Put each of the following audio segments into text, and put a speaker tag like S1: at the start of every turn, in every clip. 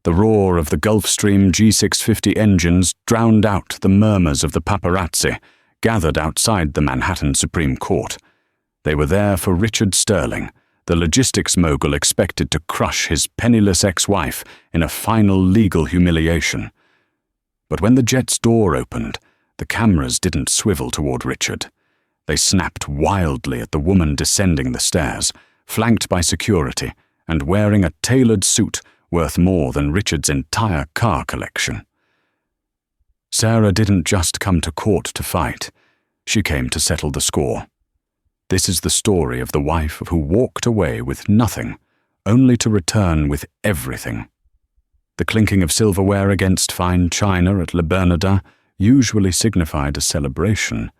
S1: The roar of the Gulfstream G650 engines drowned out the murmurs of the paparazzi gathered outside the Manhattan Supreme Court. They were there for Richard Sterling, the logistics mogul expected to crush his penniless ex-wife in a final legal humiliation. But when the jet's door opened, the cameras didn't swivel toward Richard. They snapped wildly at the woman descending the stairs, flanked by security, and wearing a tailored suit worth more than Richard's entire car collection. Sarah didn't just come to court to fight. She came to settle the score. This is the story of the wife who walked away with nothing, only to return with everything. The clinking of silverware against fine china at Le Bernardin usually signified a celebration,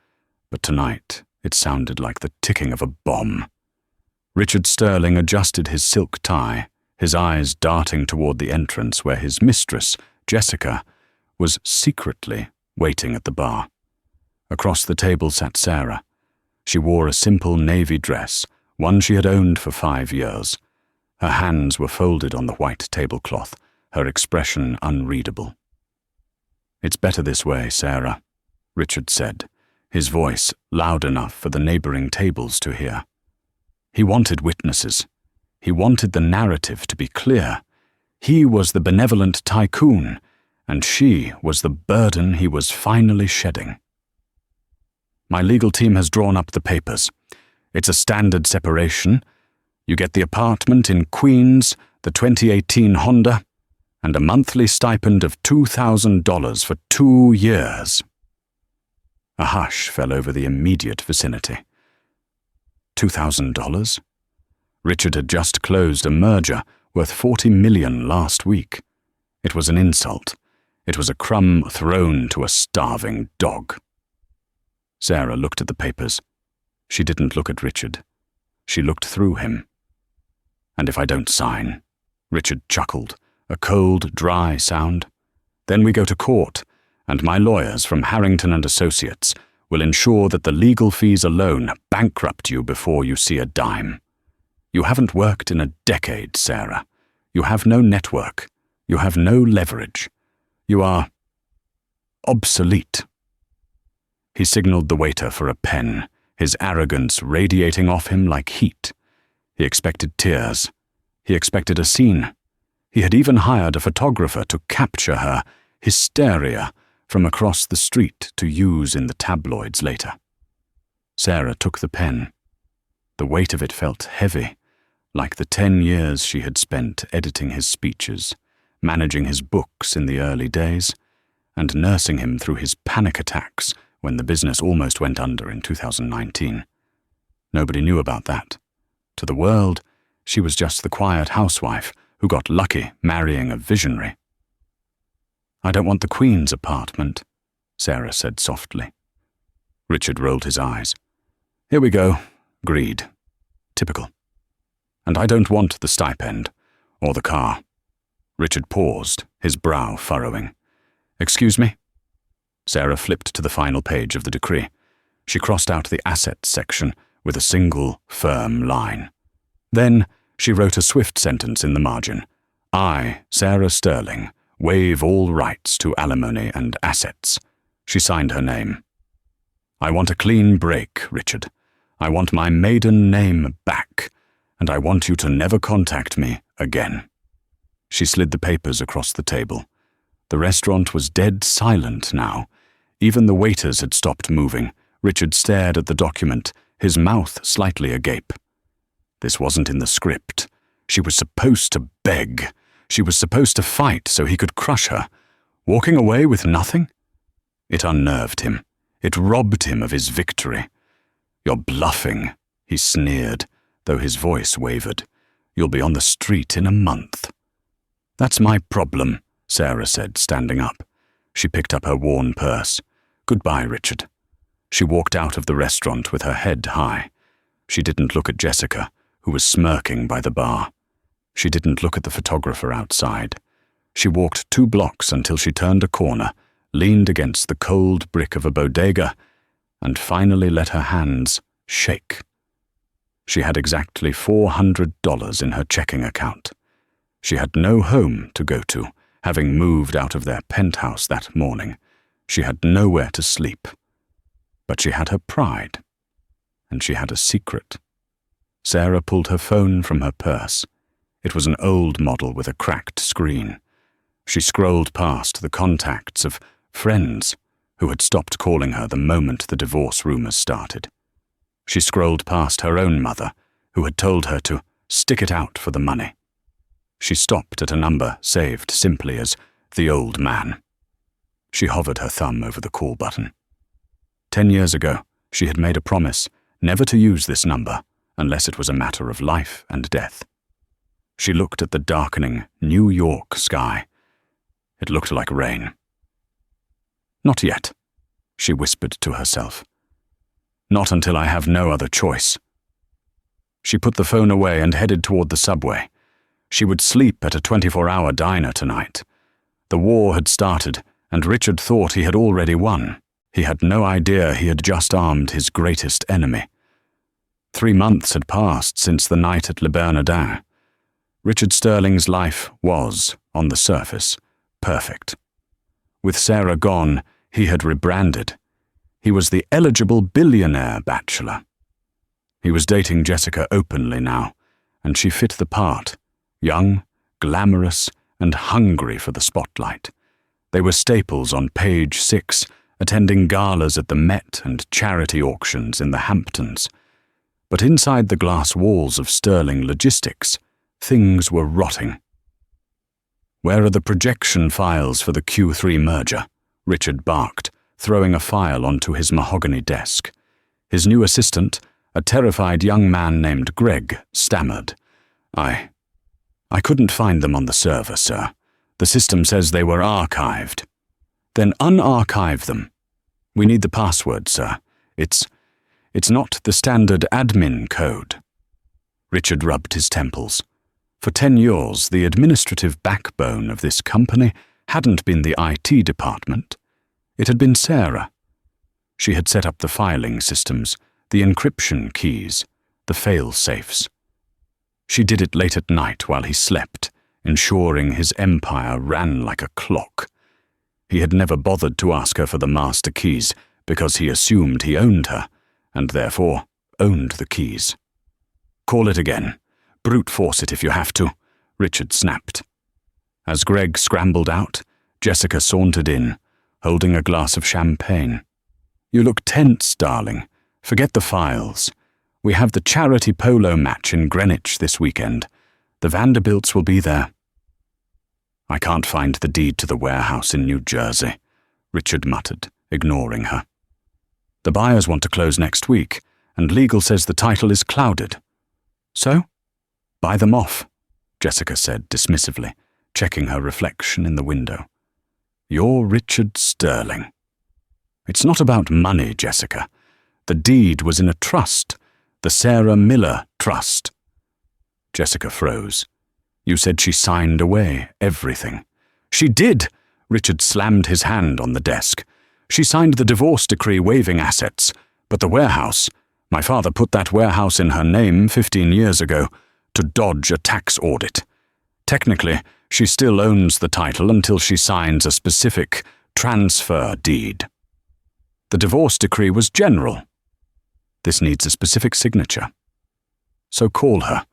S1: but tonight it sounded like the ticking of a bomb. Richard Sterling adjusted his silk tie, his eyes darting toward the entrance where his mistress, Jessica, was secretly waiting at the bar. Across the table sat Sarah. She wore a simple navy dress, one she had owned for 5 years. Her hands were folded on the white tablecloth, her expression unreadable. "It's better this way, Sarah," Richard said, his voice loud enough for the neighboring tables to hear. He wanted witnesses. He wanted the narrative to be clear. He was the benevolent tycoon, and she was the burden he was finally shedding. "My legal team has drawn up the papers. It's a standard separation. You get the apartment in Queens, the 2018 Honda, and a monthly stipend of $2,000 for 2 years. A hush fell over the immediate vicinity. $2,000? Richard had just closed a merger worth $40 million last week. It was an insult. It was a crumb thrown to a starving dog. Sarah looked at the papers. She didn't look at Richard. She looked through him. "And if I don't sign?" Richard chuckled, a cold, dry sound. "Then we go to court, and my lawyers from Harrington and Associates will ensure that the legal fees alone bankrupt you before you see a dime. You haven't worked in a decade, Sarah. You have no network. You have no leverage. You are obsolete." He signaled the waiter for a pen, his arrogance radiating off him like heat. He expected tears. He expected a scene. He had even hired a photographer to capture her hysteria from across the street to use in the tabloids later. Sarah took the pen. The weight of it felt heavy, like the 10 years she had spent editing his speeches, managing his books in the early days, and nursing him through his panic attacks when the business almost went under in 2019. Nobody knew about that. To the world, she was just the quiet housewife who got lucky marrying a visionary. "I don't want the Queen's apartment," Sarah said softly. Richard rolled his eyes. "Here we go. Agreed. Typical. And I don't want the stipend, or the car." Richard paused, his brow furrowing. "Excuse me?" Sarah flipped to the final page of the decree. She crossed out the assets section with a single, firm line. Then she wrote a swift sentence in the margin. "I, Sarah Sterling, waive all rights to alimony and assets." She signed her name. "I want a clean break, Richard. I want my maiden name back, and I want you to never contact me again." She slid the papers across the table. The restaurant was dead silent now. Even the waiters had stopped moving. Richard stared at the document, his mouth slightly agape. This wasn't in the script. She was supposed to beg. She was supposed to fight so he could crush her. Walking away with nothing? It unnerved him. It robbed him of his victory. "You're bluffing," he sneered, though his voice wavered. "You'll be on the street in a month." "That's my problem," Sarah said, standing up. She picked up her worn purse. "Goodbye, Richard." She walked out of the restaurant with her head high. She didn't look at Jessica, who was smirking by the bar. She didn't look at the photographer outside. She walked 2 blocks until she turned a corner, leaned against the cold brick of a bodega, and finally let her hands shake. She had exactly $400 in her checking account. She had no home to go to, having moved out of their penthouse that morning. She had nowhere to sleep. But she had her pride, and she had a secret. Sarah pulled her phone from her purse. It was an old model with a cracked screen. She scrolled past the contacts of friends who had stopped calling her the moment the divorce rumors started. She scrolled past her own mother, who had told her to stick it out for the money. She stopped at a number saved simply as the old man. She hovered her thumb over the call button. 10 years ago, she had made a promise never to use this number unless it was a matter of life and death. She looked at the darkening New York sky. It looked like rain. "Not yet," she whispered to herself. "Not until I have no other choice." She put the phone away and headed toward the subway. She would sleep at a 24-hour diner tonight. The war had started, and Richard thought he had already won. He had no idea he had just armed his greatest enemy. 3 months had passed since the night at Le Bernardin. Richard Sterling's life was, on the surface, perfect. With Sarah gone, he had rebranded. He was the eligible billionaire bachelor. He was dating Jessica openly now, and she fit the part. Young, glamorous, and hungry for the spotlight. They were staples on page 6, attending galas at the Met and charity auctions in the Hamptons. But inside the glass walls of Sterling Logistics, things were rotting. "Where are the projection files for the Q3 merger?" Richard barked, throwing a file onto his mahogany desk. His new assistant, a terrified young man named Greg, stammered. I couldn't find them on the server, sir. The system says they were archived." "Then unarchive them. We need the password, sir. It's not the standard admin code." Richard rubbed his temples. For 10 years, the administrative backbone of this company hadn't been the IT department. It had been Sarah. She had set up the filing systems, the encryption keys, the fail-safes. She did it late at night while he slept, ensuring his empire ran like a clock. He had never bothered to ask her for the master keys because he assumed he owned her, and therefore owned the keys. "Call it again. Brute force it if you have to," Richard snapped. As Greg scrambled out, Jessica sauntered in, holding a glass of champagne. "You look tense, darling. Forget the files. We have the charity polo match in Greenwich this weekend. The Vanderbilts will be there." "I can't find the deed to the warehouse in New Jersey," Richard muttered, ignoring her. "The buyers want to close next week, and legal says the title is clouded." "So? Buy them off," Jessica said dismissively, checking her reflection in the window. "You're Richard Sterling." "It's not about money, Jessica. The deed was in a trust. The Sarah Miller Trust." Jessica froze. "You said she signed away everything." "She did!" Richard slammed his hand on the desk. "She signed the divorce decree waiving assets, but the warehouse, my father put that warehouse in her name 15 years ago to dodge a tax audit. Technically, she still owns the title until she signs a specific transfer deed. The divorce decree was general. This needs a specific signature." "So call her,"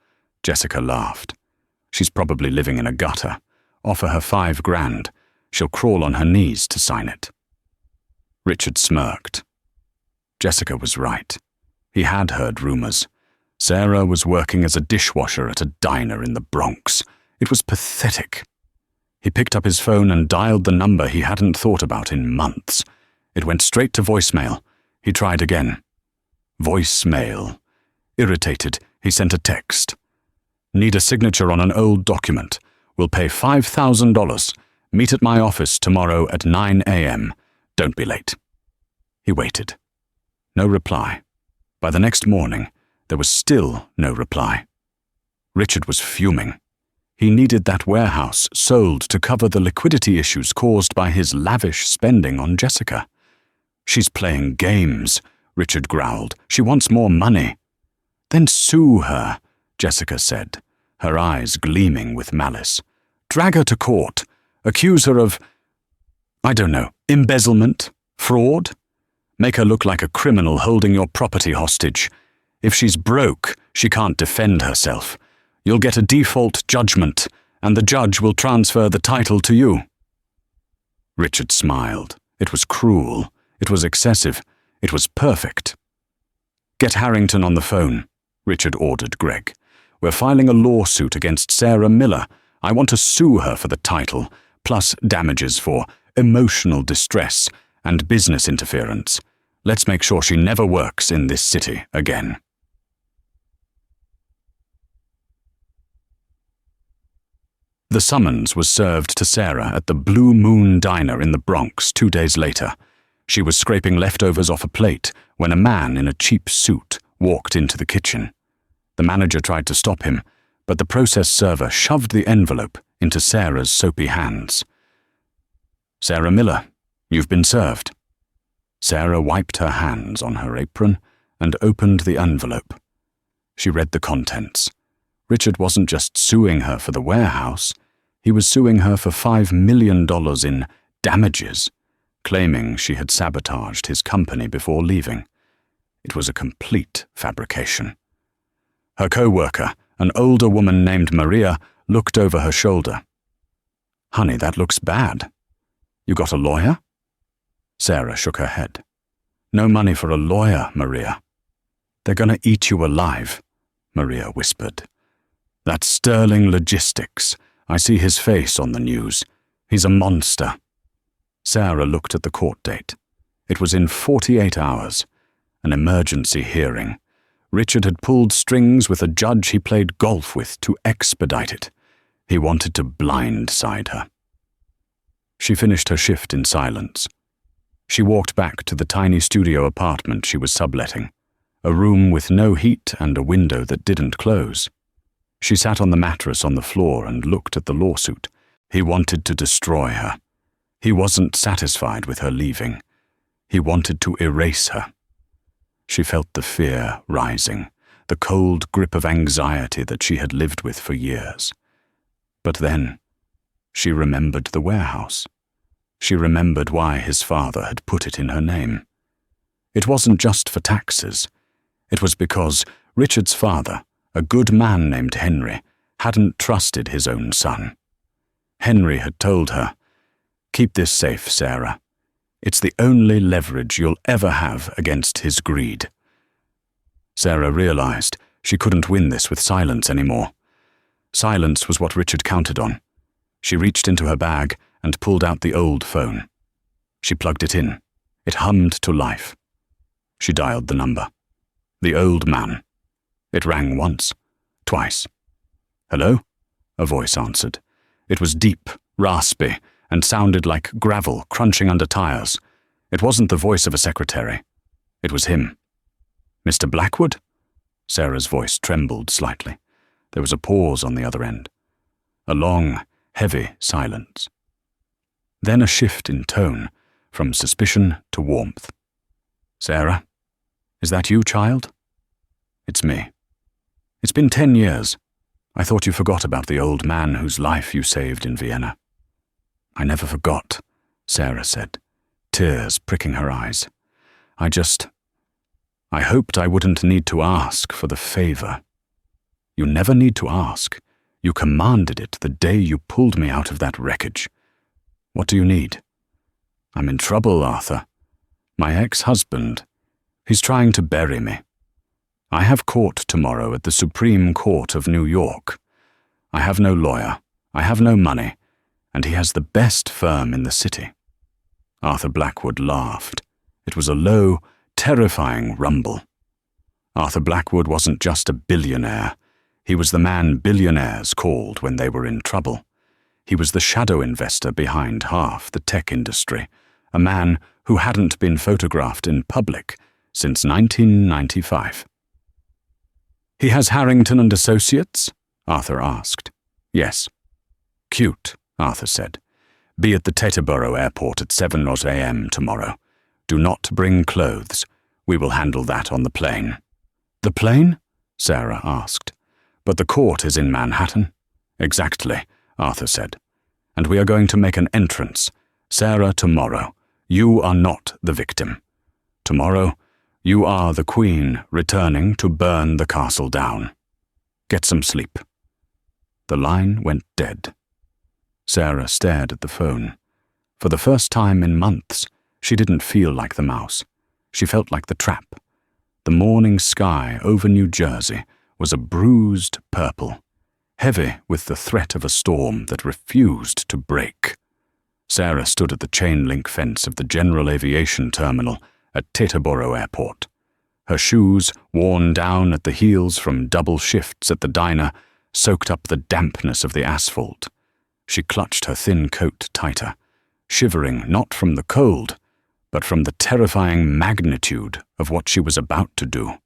S1: Jessica laughed. "She's probably living in a gutter. Offer her $5,000. She'll crawl on her knees to sign it." Richard smirked. Jessica was right. He had heard rumors. Sarah was working as a dishwasher at a diner in the Bronx. It was pathetic. He picked up his phone and dialed the number he hadn't thought about in months. It went straight to voicemail. He tried again. Voicemail. Irritated, he sent a text. "Need a signature on an old document. Will pay $5,000. Meet at my office tomorrow at 9 a.m. Don't be late." He waited. No reply. By the next morning, there was still no reply. Richard was fuming. He needed that warehouse sold to cover the liquidity issues caused by his lavish spending on Jessica. "She's playing games," Richard growled. "She wants more money." "Then sue her," Jessica said, her eyes gleaming with malice. Drag her to court. Accuse her of, I don't know, embezzlement, fraud. Make her look like a criminal holding your property hostage. If she's broke, she can't defend herself. You'll get a default judgment, and the judge will transfer the title to you." Richard smiled. It was cruel. It was excessive. It was perfect. "Get Harrington on the phone," Richard ordered Greg. "We're filing a lawsuit against Sarah Miller. I want to sue her for the title, plus damages for emotional distress and business interference. Let's make sure she never works in this city again." The summons was served to Sarah at the Blue Moon Diner in the Bronx 2 days later. She was scraping leftovers off a plate when a man in a cheap suit walked into the kitchen. The manager tried to stop him, but the process server shoved the envelope into Sarah's soapy hands. "Sarah Miller, you've been served." Sarah wiped her hands on her apron and opened the envelope. She read the contents. Richard wasn't just suing her for the warehouse, he was suing her for $5 million in damages, claiming she had sabotaged his company before leaving. It was a complete fabrication. Her co-worker, an older woman named Maria, looked over her shoulder. "Honey, that looks bad. You got a lawyer?" Sarah shook her head. "No money for a lawyer, Maria." "They're gonna eat you alive," Maria whispered. "That's Sterling Logistics. I see his face on the news. He's a monster." Sarah looked at the court date. It was in 48 hours. An emergency hearing. Richard had pulled strings with a judge he played golf with to expedite it. He wanted to blindside her. She finished her shift in silence. She walked back to the tiny studio apartment she was subletting, a room with no heat and a window that didn't close. She sat on the mattress on the floor and looked at the lawsuit. He wanted to destroy her. He wasn't satisfied with her leaving. He wanted to erase her. She felt the fear rising, the cold grip of anxiety that she had lived with for years. But then, she remembered the warehouse. She remembered why his father had put it in her name. It wasn't just for taxes. It was because Richard's father, a good man named Henry, hadn't trusted his own son. Henry had told her, "Keep this safe, Sarah. It's the only leverage you'll ever have against his greed." Sarah realized she couldn't win this with silence anymore. Silence was what Richard counted on. She reached into her bag and pulled out the old phone. She plugged it in. It hummed to life. She dialed the number. The old man. It rang once, twice. "Hello?" a voice answered. It was deep, raspy, and sounded like gravel crunching under tires. It wasn't the voice of a secretary. It was him. "Mr. Blackwood?" Sarah's voice trembled slightly. There was a pause on the other end. A long, heavy silence. Then a shift in tone, from suspicion to warmth. "Sarah? Is that you, child?" "It's me. It's been 10 years. I thought you forgot about the old man whose life you saved in Vienna." "I never forgot," Sarah said, tears pricking her eyes. I hoped I wouldn't need to ask for the favor." "You never need to ask. You commanded it the day you pulled me out of that wreckage. What do you need?" "I'm in trouble, Arthur. My ex-husband, he's trying to bury me. I have court tomorrow at the Supreme Court of New York. I have no lawyer, I have no money, and he has the best firm in the city." Arthur Blackwood laughed. It was a low, terrifying rumble. Arthur Blackwood wasn't just a billionaire. He was the man billionaires called when they were in trouble. He was the shadow investor behind half the tech industry, a man who hadn't been photographed in public since 1995. "He has Harrington and Associates?" Arthur asked. "Yes." "Cute," Arthur said. "Be at the Teterboro airport at 7 a.m. tomorrow. Do not bring clothes. We will handle that on the plane." "The plane?" Sarah asked. "But the court is in Manhattan." "Exactly. Arthur said. "And we are going to make an entrance. Sarah, tomorrow, you are not the victim. Tomorrow, you are the queen returning to burn the castle down. Get some sleep." The line went dead. Sarah stared at the phone. For the first time in months, she didn't feel like the mouse. She felt like the trap. The morning sky over New Jersey was a bruised purple, heavy with the threat of a storm that refused to break. Sarah stood at the chain-link fence of the General Aviation Terminal at Teterboro Airport. Her shoes, worn down at the heels from double shifts at the diner, soaked up the dampness of the asphalt. She clutched her thin coat tighter, shivering not from the cold, but from the terrifying magnitude of what she was about to do.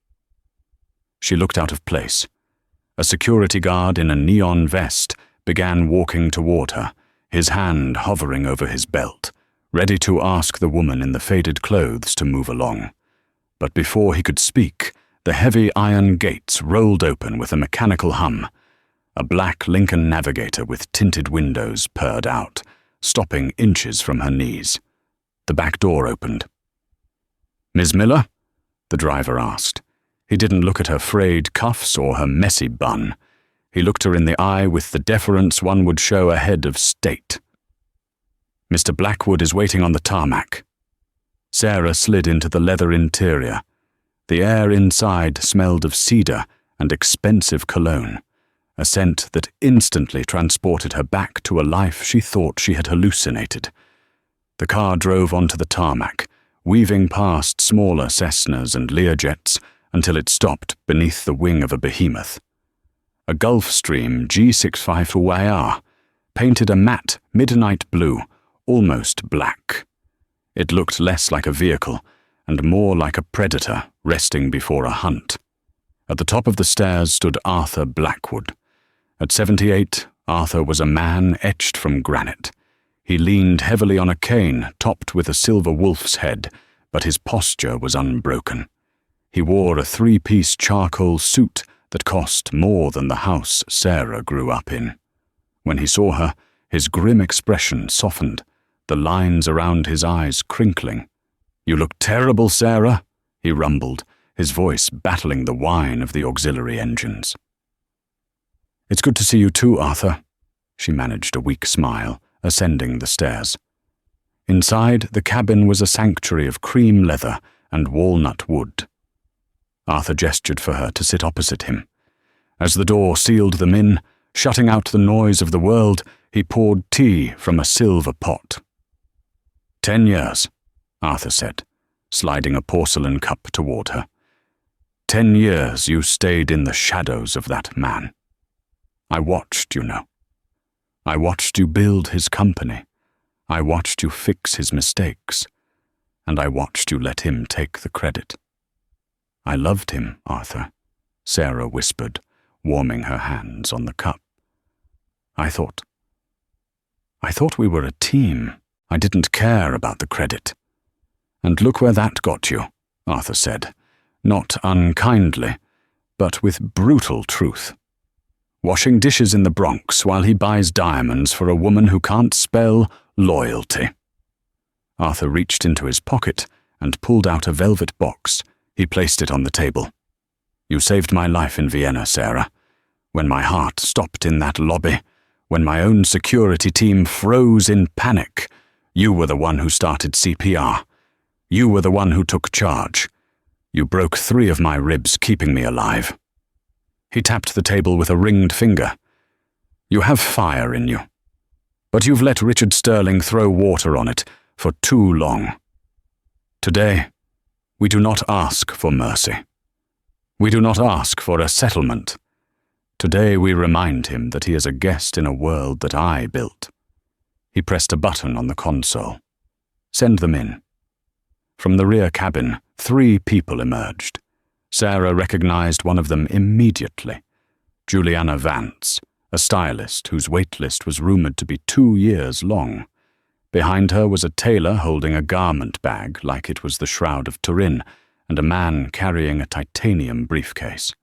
S1: She looked out of place. A security guard in a neon vest began walking toward her, his hand hovering over his belt, ready to ask the woman in the faded clothes to move along. But before he could speak, the heavy iron gates rolled open with a mechanical hum. A black Lincoln Navigator with tinted windows purred out, stopping inches from her knees. The back door opened. "Ms. Miller?" the driver asked. He didn't look at her frayed cuffs or her messy bun. He looked her in the eye with the deference one would show a head of state. "Mr. Blackwood is waiting on the tarmac." Sarah slid into the leather interior. The air inside smelled of cedar and expensive cologne, a scent that instantly transported her back to a life she thought she had hallucinated. The car drove onto the tarmac, weaving past smaller Cessnas and Learjets until it stopped beneath the wing of a behemoth. A Gulfstream G65YR, painted a matte midnight blue, almost black. It looked less like a vehicle and more like a predator resting before a hunt. At the top of the stairs stood Arthur Blackwood. At 78, Arthur was a man etched from granite. He leaned heavily on a cane topped with a silver wolf's head, but his posture was unbroken. He wore a three-piece charcoal suit that cost more than the house Sarah grew up in. When he saw her, his grim expression softened, the lines around his eyes crinkling. "You look terrible, Sarah," he rumbled, his voice battling the whine of the auxiliary engines. "It's good to see you too, Arthur," she managed a weak smile, ascending the stairs. Inside, the cabin was a sanctuary of cream leather and walnut wood. Arthur gestured for her to sit opposite him. As the door sealed them in, shutting out the noise of the world, he poured tea from a silver pot. 10 years, Arthur said, sliding a porcelain cup toward her. 10 years you stayed in the shadows of that man. I watched, you know. I watched you build his company. I watched you fix his mistakes. And I watched you let him take the credit. I loved him, Arthur, Sarah whispered, warming her hands on the cup. I thought we were a team. I didn't care about the credit. And look where that got you, Arthur said, not unkindly, but with brutal truth. Washing dishes in the Bronx while he buys diamonds for a woman who can't spell loyalty. Arthur reached into his pocket and pulled out a velvet box. He placed it on the table. You saved my life in Vienna, Sarah. When my heart stopped in that lobby, when my own security team froze in panic, you were the one who started CPR. You were the one who took charge. You broke 3 of my ribs, keeping me alive. He tapped the table with a ringed finger. You have fire in you. But you've let Richard Sterling throw water on it for too long. Today, we do not ask for mercy. We do not ask for a settlement. Today we remind him that he is a guest in a world that I built. He pressed a button on the console. Send them in. From the rear cabin, 3 people emerged. Sarah recognized one of them immediately. Juliana Vance, a stylist whose waitlist was rumored to be 2 years long. Behind her was a tailor holding a garment bag like it was the Shroud of Turin, and a man carrying a titanium briefcase.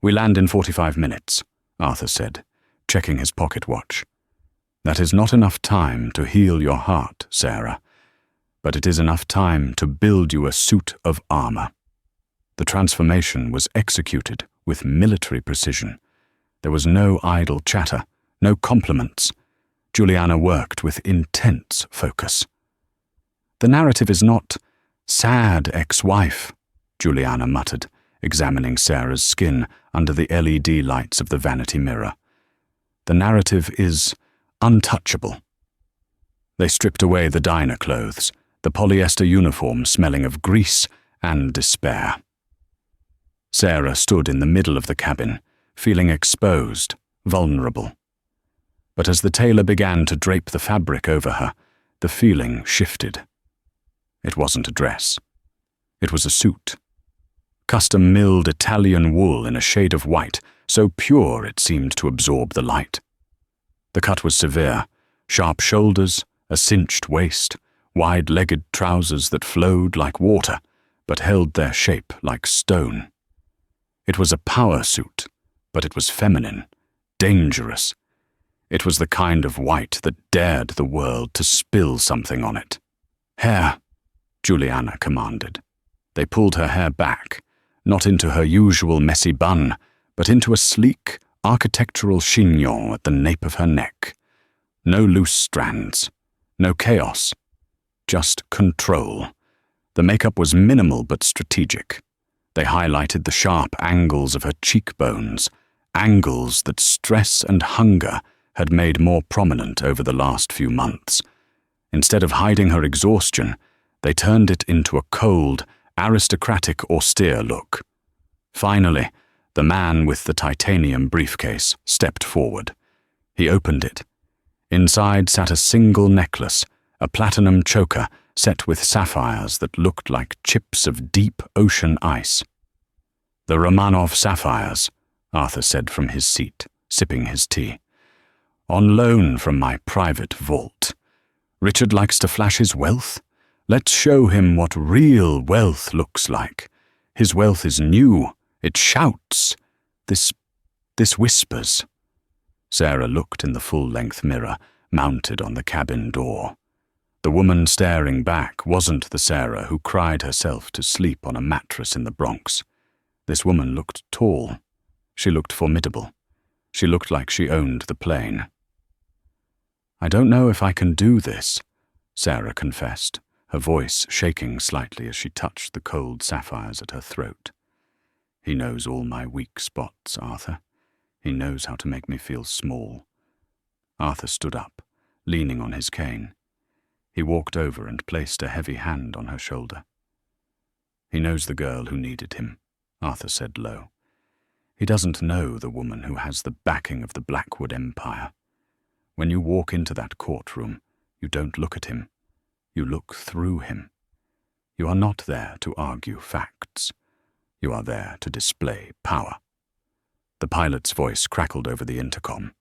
S1: We land in 45 minutes, Arthur said, checking his pocket watch. That is not enough time to heal your heart, Sarah, but it is enough time to build you a suit of armor. The transformation was executed with military precision. There was no idle chatter, no compliments. Juliana worked with intense focus. The narrative is not sad ex-wife, Juliana muttered, examining Sarah's skin under the LED lights of the vanity mirror. The narrative is untouchable. They stripped away the diner clothes, the polyester uniform smelling of grease and despair. Sarah stood in the middle of the cabin, feeling exposed, vulnerable. But as the tailor began to drape the fabric over her, the feeling shifted. It wasn't a dress. It was a suit. Custom-milled Italian wool in a shade of white, so pure it seemed to absorb the light. The cut was severe, sharp shoulders, a cinched waist, wide-legged trousers that flowed like water, but held their shape like stone. It was a power suit, but it was feminine, dangerous. It was the kind of white that dared the world to spill something on it. "Hair," Juliana commanded. They pulled her hair back, not into her usual messy bun, but into a sleek, architectural chignon at the nape of her neck. No loose strands, no chaos, just control. The makeup was minimal but strategic. They highlighted the sharp angles of her cheekbones, angles that stress and hunger had made more prominent over the last few months. Instead of hiding her exhaustion, they turned it into a cold, aristocratic, austere look. Finally, the man with the titanium briefcase stepped forward. He opened it. Inside sat a single necklace, a platinum choker set with sapphires that looked like chips of deep ocean ice. "The Romanov sapphires," Arthur said from his seat, sipping his tea. "On loan from my private vault. Richard likes to flash his wealth. Let's show him what real wealth looks like. His wealth is new. It shouts. This whispers." Sarah looked in the full-length mirror mounted on the cabin door. The woman staring back wasn't the Sarah who cried herself to sleep on a mattress in the Bronx. This woman looked tall. She looked formidable. She looked like she owned the plane. "I don't know if I can do this," Sarah confessed, her voice shaking slightly as she touched the cold sapphires at her throat. "He knows all my weak spots, Arthur. He knows how to make me feel small." Arthur stood up, leaning on his cane. He walked over and placed a heavy hand on her shoulder. "He knows the girl who needed him," Arthur said low. "He doesn't know the woman who has the backing of the Blackwood Empire. When you walk into that courtroom, you don't look at him. You look through him. You are not there to argue facts. You are there to display power." The pilot's voice crackled over the intercom.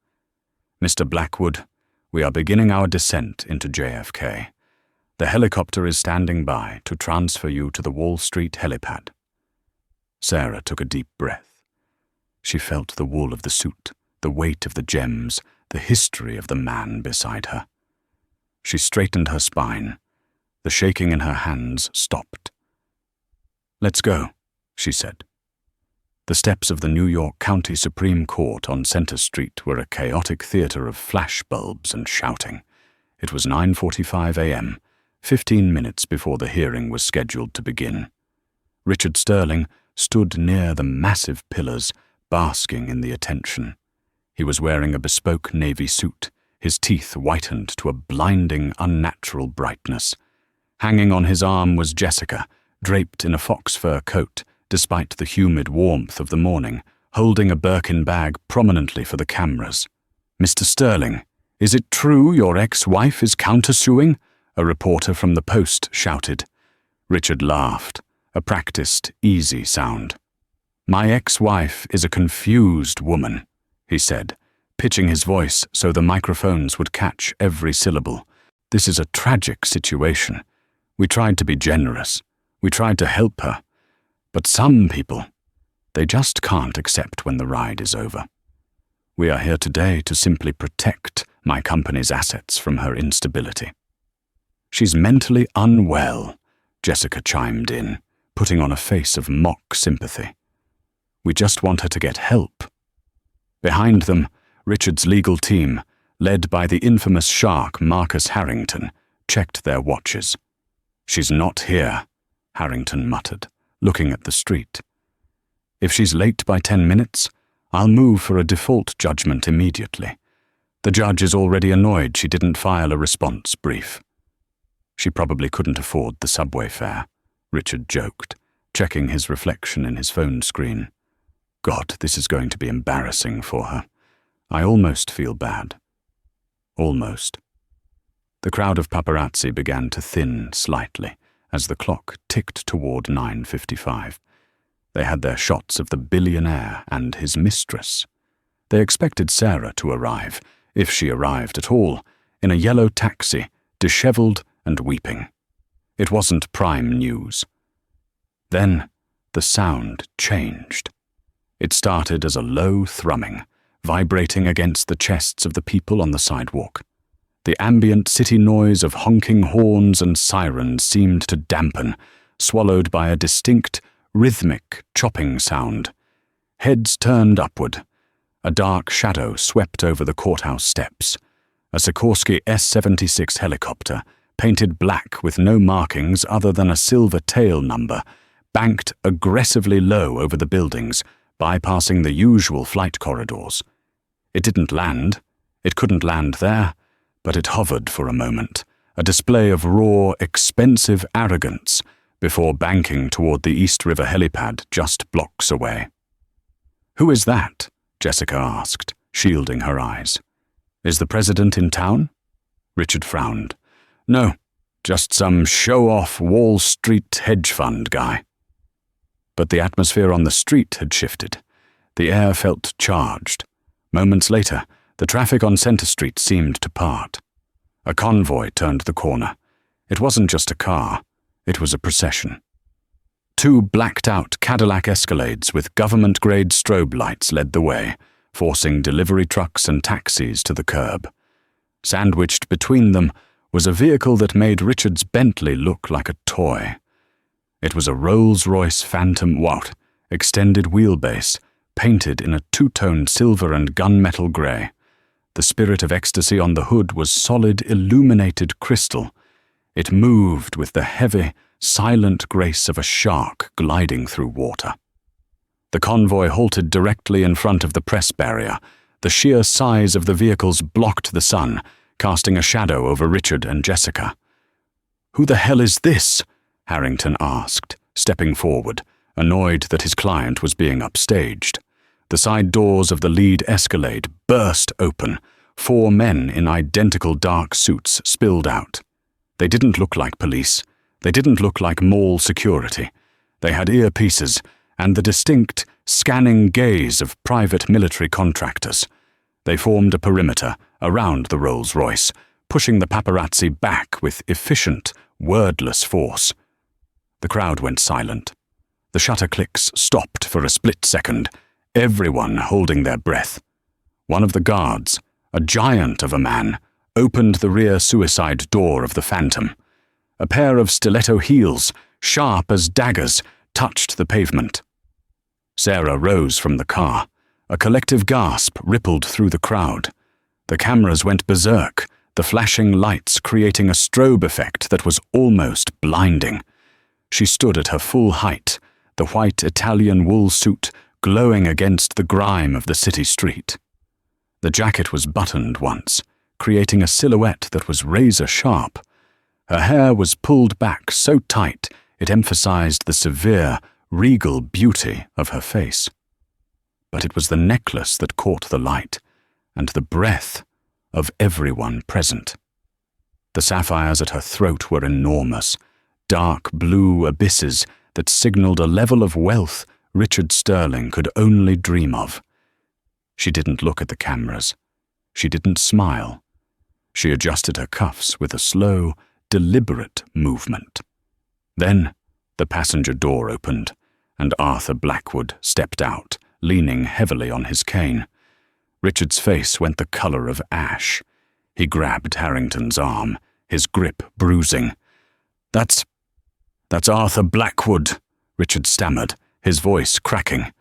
S1: "Mr. Blackwood, we are beginning our descent into JFK. The helicopter is standing by to transfer you to the Wall Street helipad." Sarah took a deep breath. She felt the wool of the suit, the weight of the gems, the history of the man beside her. She straightened her spine. The shaking in her hands stopped. "Let's go," she said. The steps of the New York County Supreme Court on Center Street were a chaotic theater of flashbulbs and shouting. It was 9:45 a.m., 15 minutes before the hearing was scheduled to begin. Richard Sterling stood near the massive pillars, basking in the attention. He was wearing a bespoke navy suit, his teeth whitened to a blinding, unnatural brightness. Hanging on his arm was Jessica, draped in a fox fur coat, despite the humid warmth of the morning, holding a Birkin bag prominently for the cameras. "Mr. Sterling, is it true your ex-wife is countersuing?" a reporter from the Post shouted. Richard laughed, a practiced, easy sound. "My ex-wife is a confused woman," he said, pitching his voice so the microphones would catch every syllable. "This is a tragic situation. We tried to be generous. We tried to help her. But some people, they just can't accept when the ride is over. We are here today to simply protect my company's assets from her instability. "She's mentally unwell," Jessica chimed in, putting on a face of mock sympathy. "We just want her to get help." Behind them, Richard's legal team, led by the infamous shark Marcus Harrington, checked their watches. "She's not here," Harrington muttered, looking at the street. "If she's late by 10 minutes, I'll move for a default judgment immediately. The judge is already annoyed she didn't file a response brief." "She probably couldn't afford the subway fare," Richard joked, checking his reflection in his phone screen. "God, this is going to be embarrassing for her. I almost feel bad." Almost. The crowd of paparazzi began to thin slightly as the clock ticked toward 9:55. They had their shots of the billionaire and his mistress. They expected Sarah to arrive, if she arrived at all, in a yellow taxi, disheveled and weeping. It wasn't prime news. Then the sound changed. It started as a low thrumming, vibrating against the chests of the people on the sidewalk. The ambient city noise of honking horns and sirens seemed to dampen, swallowed by a distinct, rhythmic, chopping sound. Heads turned upward. A dark shadow swept over the courthouse steps. A Sikorsky S-76 helicopter, painted black with no markings other than a silver tail number, banked aggressively low over the buildings, bypassing the usual flight corridors. It didn't land. It couldn't land there, but it hovered for a moment, a display of raw, expensive arrogance, before banking toward the East River helipad just blocks away. "Who is that?" Jessica asked, shielding her eyes. "Is the president in town?" Richard frowned. "No, just some show-off Wall Street hedge fund guy." But the atmosphere on the street had shifted. The air felt charged. Moments later, the traffic on Center Street seemed to part. A convoy turned the corner. It wasn't just a car. It was a procession. 2 blacked-out Cadillac Escalades with government-grade strobe lights led the way, forcing delivery trucks and taxis to the curb. Sandwiched between them was a vehicle that made Richard's Bentley look like a toy. It was a Rolls-Royce Phantom Watt, extended wheelbase, painted in a two-tone silver and gunmetal grey. The spirit of ecstasy on the hood was solid, illuminated crystal. It moved with the heavy, silent grace of a shark gliding through water. The convoy halted directly in front of the press barrier. The sheer size of the vehicles blocked the sun, casting a shadow over Richard and Jessica. "Who the hell is this?" Harrington asked, stepping forward, annoyed that his client was being upstaged. The side doors of the lead Escalade burst open. 4 men in identical dark suits spilled out. They didn't look like police. They didn't look like mall security. They had earpieces and the distinct, scanning gaze of private military contractors. They formed a perimeter around the Rolls-Royce, pushing the paparazzi back with efficient, wordless force. The crowd went silent. The shutter clicks stopped for a split second, everyone holding their breath. One of the guards, a giant of a man, opened the rear suicide door of the Phantom. A pair of stiletto heels, sharp as daggers, touched the pavement. Sarah rose from the car. A collective gasp rippled through the crowd. The cameras went berserk, the flashing lights creating a strobe effect that was almost blinding. She stood at her full height, the white Italian wool suit glowing against the grime of the city street. The jacket was buttoned once, creating a silhouette that was razor-sharp. Her hair was pulled back so tight it emphasized the severe, regal beauty of her face. But it was the necklace that caught the light, and the breath of everyone present. The sapphires at her throat were enormous, dark blue abysses that signaled a level of wealth Richard Sterling could only dream of. She didn't look at the cameras. She didn't smile. She adjusted her cuffs with a slow, deliberate movement. Then the passenger door opened, and Arthur Blackwood stepped out, leaning heavily on his cane. Richard's face went the color of ash. He grabbed Harrington's arm, his grip bruising. That's Arthur Blackwood," Richard stammered, his voice cracking.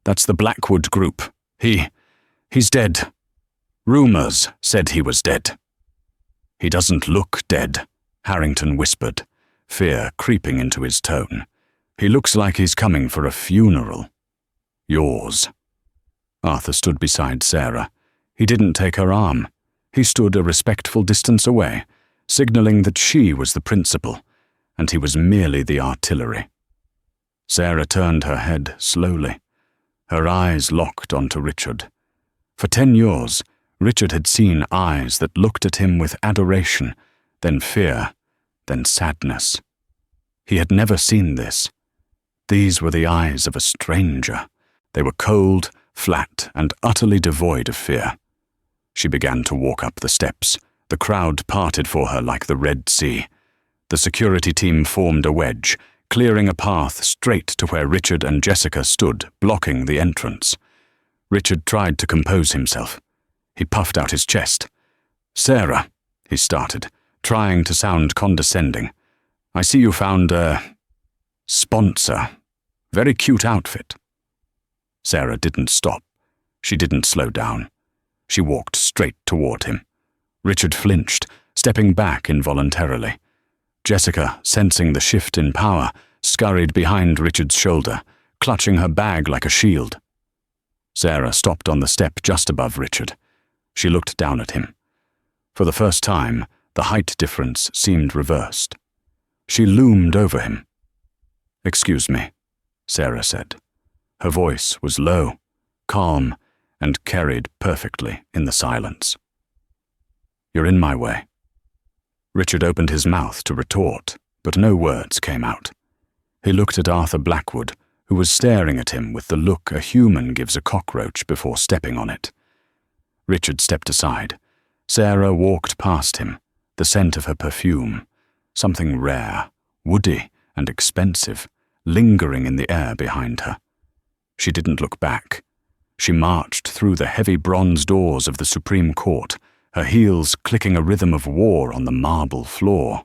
S1: "That's the Blackwood group. He's dead. Rumors said he was dead." "He doesn't look dead," Harrington whispered, fear creeping into his tone. "He looks like he's coming for a funeral. Yours." Arthur stood beside Sarah. He didn't take her arm. He stood a respectful distance away, signaling that she was the principal, and he was merely the artillery. Sarah turned her head slowly. Her eyes locked onto Richard. For 10 years, Richard had seen eyes that looked at him with adoration, then fear, then sadness. He had never seen this. These were the eyes of a stranger. They were cold, flat, and utterly devoid of fear. She began to walk up the steps. The crowd parted for her like the Red Sea. The security team formed a wedge, clearing a path straight to where Richard and Jessica stood, blocking the entrance. Richard tried to compose himself. He puffed out his chest. "Sarah," he started, trying to sound condescending, "I see you found a sponsor. Very cute outfit." Sarah didn't stop. She didn't slow down. She walked straight toward him. Richard flinched, stepping back involuntarily. Jessica, sensing the shift in power, scurried behind Richard's shoulder, clutching her bag like a shield. Sarah stopped on the step just above Richard. She looked down at him. For the first time, the height difference seemed reversed. She loomed over him. "Excuse me," Sarah said. Her voice was low, calm, and carried perfectly in the silence. "You're in my way." Richard opened his mouth to retort, but no words came out. He looked at Arthur Blackwood, who was staring at him with the look a human gives a cockroach before stepping on it. Richard stepped aside. Sarah walked past him, the scent of her perfume, something rare, woody, and expensive, lingering in the air behind her. She didn't look back. She marched through the heavy bronze doors of the Supreme Court, her heels clicking a rhythm of war on the marble floor.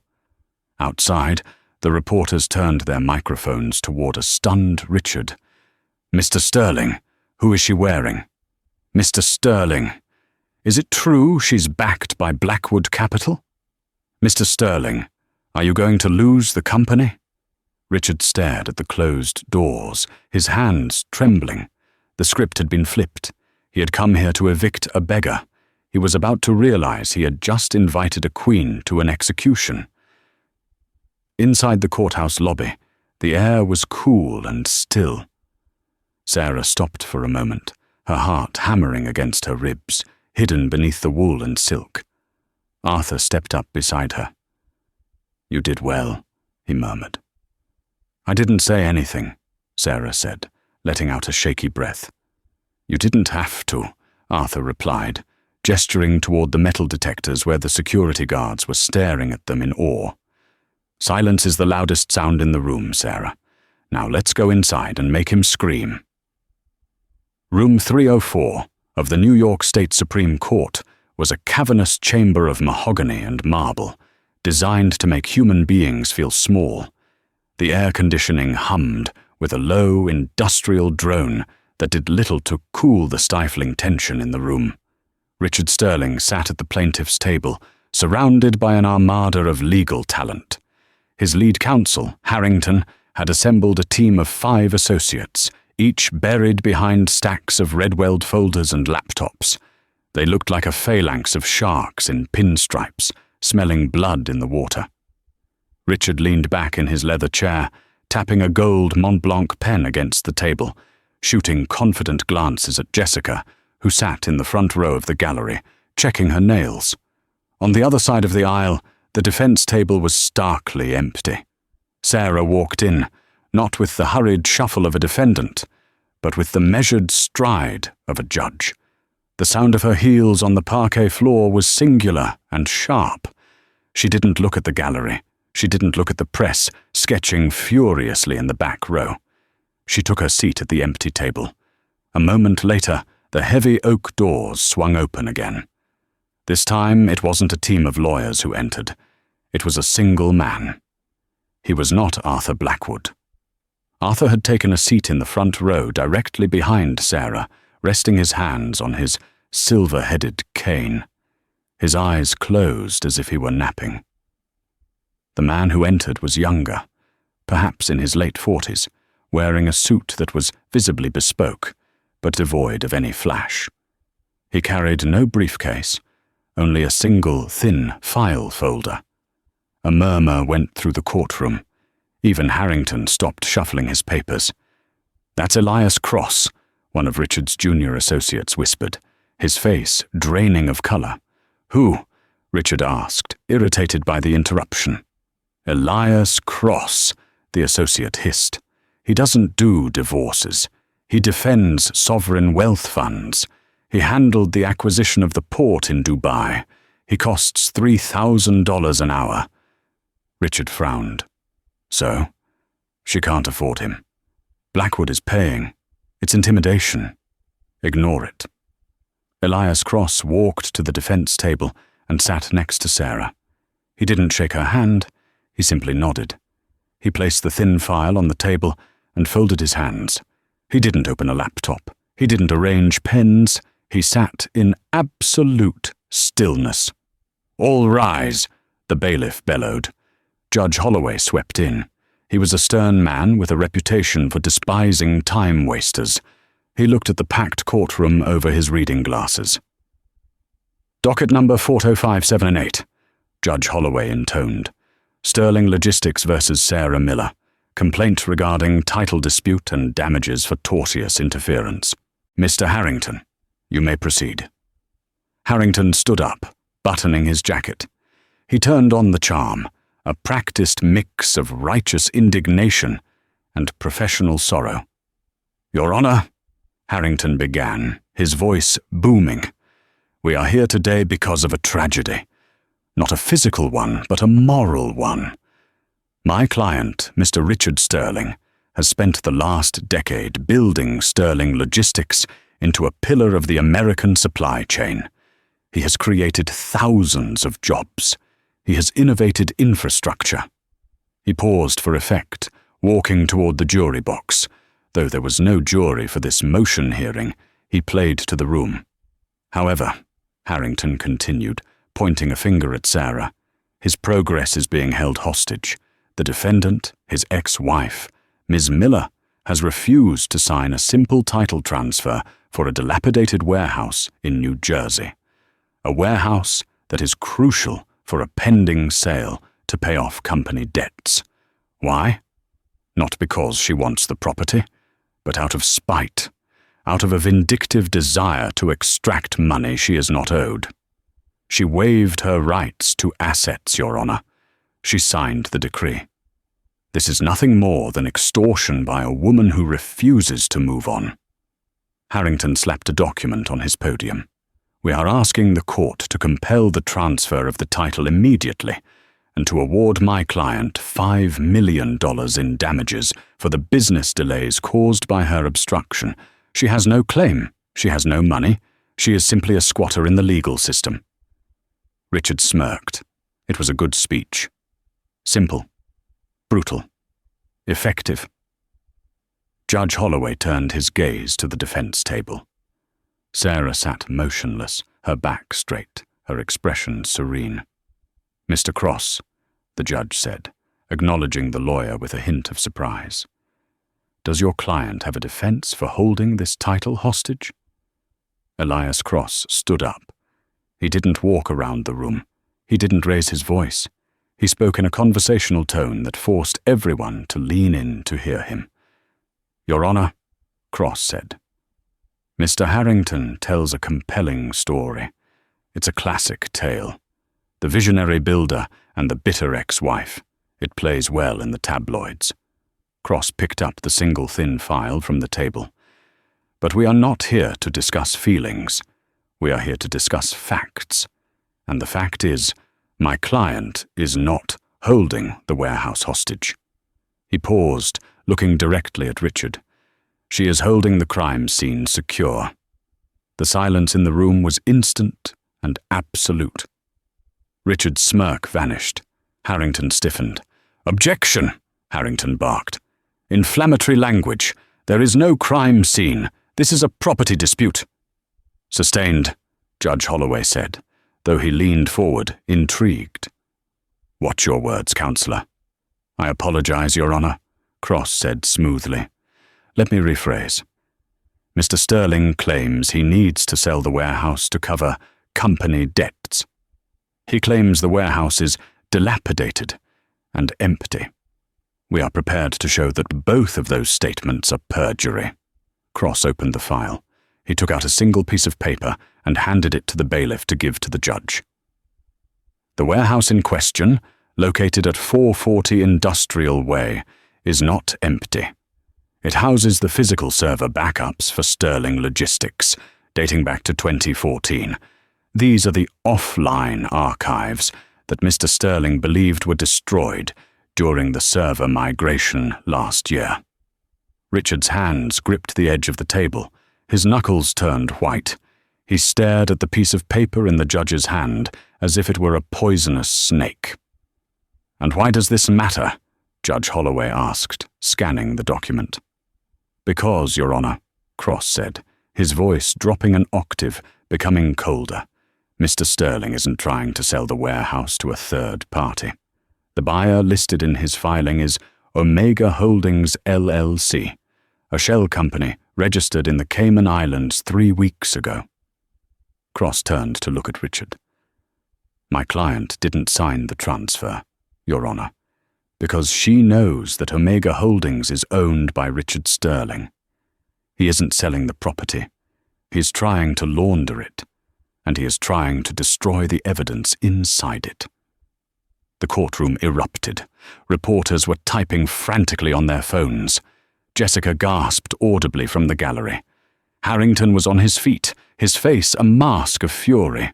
S1: Outside, the reporters turned their microphones toward a stunned Richard. "Mr. Sterling, who is she wearing? Mr. Sterling, is it true she's backed by Blackwood Capital? Mr. Sterling, are you going to lose the company?" Richard stared at the closed doors, his hands trembling. The script had been flipped. He had come here to evict a beggar. He was about to realize he had just invited a queen to an execution. Inside the courthouse lobby, the air was cool and still. Sarah stopped for a moment, her heart hammering against her ribs, hidden beneath the wool and silk. Arthur stepped up beside her. "You did well," he murmured. "I didn't say anything," Sarah said, letting out a shaky breath. "You didn't have to," Arthur replied, gesturing toward the metal detectors where the security guards were staring at them in awe. "Silence is the loudest sound in the room, Sarah. Now let's go inside and make him scream." Room 304 of the New York State Supreme Court was a cavernous chamber of mahogany and marble, designed to make human beings feel small. The air conditioning hummed with a low, industrial drone that did little to cool the stifling tension in the room. Richard Sterling sat at the plaintiff's table, surrounded by an armada of legal talent. His lead counsel, Harrington, had assembled a team of 5 associates, each buried behind stacks of red-weld folders and laptops. They looked like a phalanx of sharks in pinstripes, smelling blood in the water. Richard leaned back in his leather chair, tapping a gold Mont Blanc pen against the table, shooting confident glances at Jessica, who sat in the front row of the gallery, checking her nails. On the other side of the aisle, the defense table was starkly empty. Sarah walked in, not with the hurried shuffle of a defendant, but with the measured stride of a judge. The sound of her heels on the parquet floor was singular and sharp. She didn't look at the gallery. She didn't look at the press, sketching furiously in the back row. She took her seat at the empty table. A moment later, the heavy oak doors swung open again. This time it wasn't a team of lawyers who entered. It was a single man. He was not Arthur Blackwood. Arthur had taken a seat in the front row directly behind Sarah, resting his hands on his silver-headed cane. His eyes closed as if he were napping. The man who entered was younger, perhaps in his late 40s, wearing a suit that was visibly bespoke, but devoid of any flash. He carried no briefcase, only a single thin file folder. A murmur went through the courtroom. Even Harrington stopped shuffling his papers. "That's Elias Cross," one of Richard's junior associates whispered, his face draining of color. "Who?" Richard asked, irritated by the interruption. "Elias Cross," the associate hissed. "He doesn't do divorces. He defends sovereign wealth funds. He handled the acquisition of the port in Dubai. He costs $3,000 an hour." Richard frowned. "So? She can't afford him. Blackwood is paying. It's intimidation. Ignore it." Elias Cross walked to the defense table and sat next to Sarah. He didn't shake her hand, he simply nodded. He placed the thin file on the table and folded his hands. He didn't open a laptop. He didn't arrange pens. He sat in absolute stillness. "All rise," the bailiff bellowed. Judge Holloway swept in. He was a stern man with a reputation for despising time-wasters. He looked at the packed courtroom over his reading glasses. "Docket number 4057-8, Judge Holloway intoned. "Sterling Logistics versus Sarah Miller. Complaint regarding title dispute and damages for tortious interference. Mr. Harrington, you may proceed." Harrington stood up, buttoning his jacket. He turned on the charm, a practiced mix of righteous indignation and professional sorrow. "Your Honor," Harrington began, his voice booming, "we are here today because of a tragedy. Not a physical one, but a moral one. My client, Mr. Richard Sterling, has spent the last decade building Sterling Logistics into a pillar of the American supply chain. He has created thousands of jobs. He has innovated infrastructure." He paused for effect, walking toward the jury box. Though there was no jury for this motion hearing, he played to the room. "However," Harrington continued, pointing a finger at Sarah, "his progress is being held hostage. The defendant, his ex-wife, Ms. Miller, has refused to sign a simple title transfer for a dilapidated warehouse in New Jersey. A warehouse that is crucial for a pending sale to pay off company debts. Why? Not because she wants the property, but out of spite, out of a vindictive desire to extract money she is not owed. She waived her rights to assets, Your Honor. She signed the decree. This is nothing more than extortion by a woman who refuses to move on." Harrington slapped a document on his podium. "We are asking the court to compel the transfer of the title immediately and to award my client $5 million in damages for the business delays caused by her obstruction. She has no claim. She has no money. She is simply a squatter in the legal system." Richard smirked. It was a good speech. Simple. Brutal. Effective. Judge Holloway turned his gaze to the defense table. Sarah sat motionless, her back straight, her expression serene. "Mr. Cross," the judge said, acknowledging the lawyer with a hint of surprise. "Does your client have a defense for holding this title hostage?" Elias Cross stood up. He didn't walk around the room. He didn't raise his voice. He spoke in a conversational tone that forced everyone to lean in to hear him. "Your Honor," Cross said, "Mr. Harrington tells a compelling story. It's a classic tale. The visionary builder and the bitter ex-wife. It plays well in the tabloids." Cross picked up the single thin file from the table. "But we are not here to discuss feelings. We are here to discuss facts. And the fact is, my client is not holding the warehouse hostage." He paused, looking directly at Richard. "She is holding the crime scene secure." The silence in the room was instant and absolute. Richard's smirk vanished. Harrington stiffened. "Objection!" Harrington barked. "Inflammatory language. There is no crime scene. This is a property dispute." "Sustained," Judge Holloway said, though he leaned forward, intrigued. "Watch your words, Counselor." "I apologize, Your Honor," Cross said smoothly. "Let me rephrase. Mr. Sterling claims he needs to sell the warehouse to cover company debts. He claims the warehouse is dilapidated and empty. We are prepared to show that both of those statements are perjury." Cross opened the file. He took out a single piece of paper and handed it to the bailiff to give to the judge. "The warehouse in question, located at 440 Industrial Way, is not empty. It houses the physical server backups for Sterling Logistics, dating back to 2014. These are the offline archives that Mr. Sterling believed were destroyed during the server migration last year." Richard's hands gripped the edge of the table. His knuckles turned white. He stared at the piece of paper in the judge's hand as if it were a poisonous snake. "And why does this matter?" Judge Holloway asked, scanning the document. "Because, Your Honor," Cross said, his voice dropping an octave, becoming colder. "Mr. Sterling isn't trying to sell the warehouse to a third party. The buyer listed in his filing is Omega Holdings LLC, a shell company registered in the Cayman Islands 3 weeks ago." Cross turned to look at Richard. "My client didn't sign the transfer, Your Honor, because she knows that Omega Holdings is owned by Richard Sterling. He isn't selling the property. He is trying to launder it, and he is trying to destroy the evidence inside it." The courtroom erupted. Reporters were typing frantically on their phones. Jessica gasped audibly from the gallery. Harrington was on his feet, his face a mask of fury.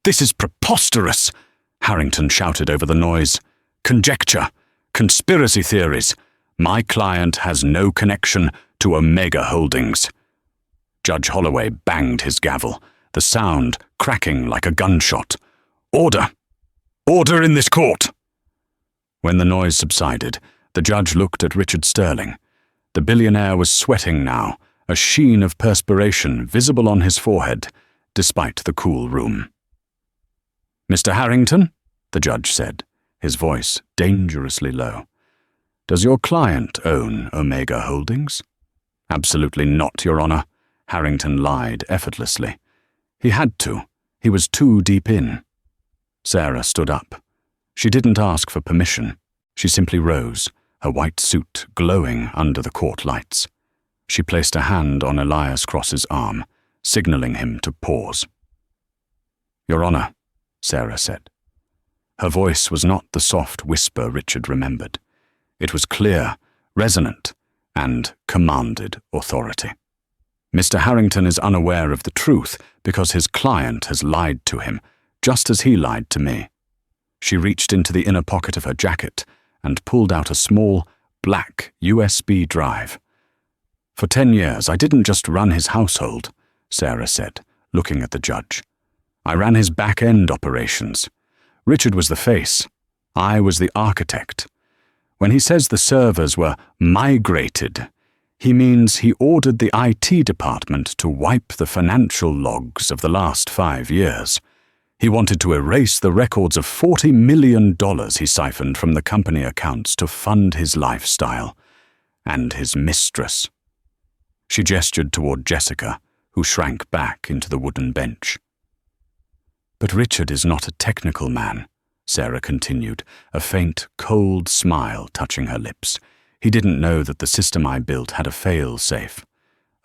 S1: "This is preposterous!" Harrington shouted over the noise. "Conjecture! Conspiracy theories! My client has no connection to Omega Holdings." Judge Holloway banged his gavel, the sound cracking like a gunshot. "Order! Order in this court!" When the noise subsided, the judge looked at Richard Sterling. The billionaire was sweating now, a sheen of perspiration visible on his forehead, despite the cool room. "Mr. Harrington," the judge said, his voice dangerously low, "does your client own Omega Holdings?" "Absolutely not, Your Honor," Harrington lied effortlessly. He had to. He was too deep in. Sarah stood up. She didn't ask for permission. She simply rose, her white suit glowing under the court lights. She placed a hand on Elias Cross's arm, signaling him to pause. "Your Honor," Sarah said. Her voice was not the soft whisper Richard remembered. It was clear, resonant, and commanded authority. "Mr. Harrington is unaware of the truth because his client has lied to him, just as he lied to me." She reached into the inner pocket of her jacket and pulled out a small, black USB drive. "For 10 years, I didn't just run his household," Sarah said, looking at the judge. "I ran his back-end operations. Richard was the face. I was the architect. When he says the servers were migrated, he means he ordered the IT department to wipe the financial logs of the last 5 years. He wanted to erase the records of $40 million he siphoned from the company accounts to fund his lifestyle and his mistress." She gestured toward Jessica, who shrank back into the wooden bench. "But Richard is not a technical man," Sarah continued, a faint, cold smile touching her lips. "He didn't know that the system I built had a fail-safe,